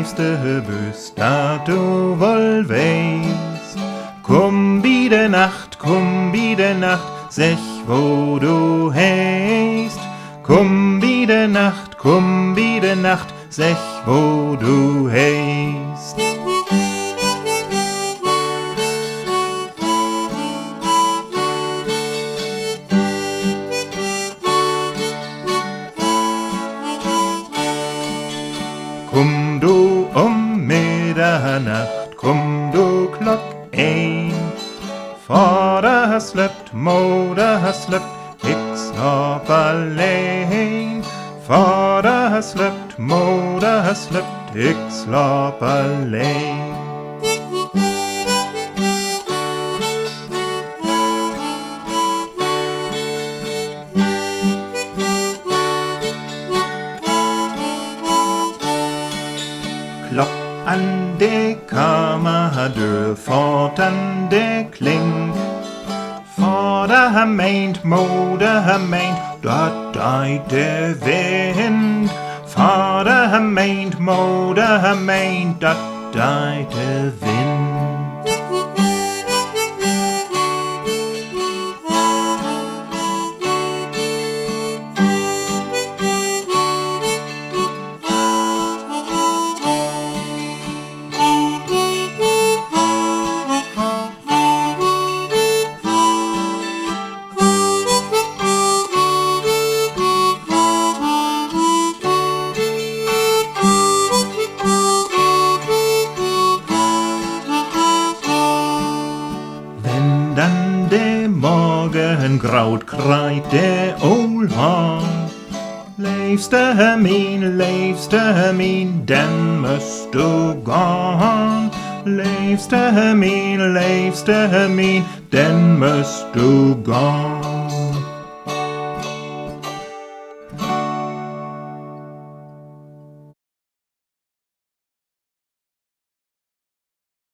leefste bist, dat du wohl weest. Komm bi de Nacht, sech wo du heist. Komm bi de Nacht, sech wo du heist. Komm du Mitternacht, komm du Klock ein. Vater has slept, Mutter has slept, ich slap allein. Vater has slept, Mutter has slept, ich slap allein. Klopp an de Kammerdeur, fort an de Klink. Vater meint, Mutter meint, dat deit de Wind. Vater meint, Mutter meint, dat deit de Wind. Dann de Morgen graut, kreit der Ohlhahn. Leefste Hermin, dann musst du gehen. Leefste Hermin, dann musst du gehen.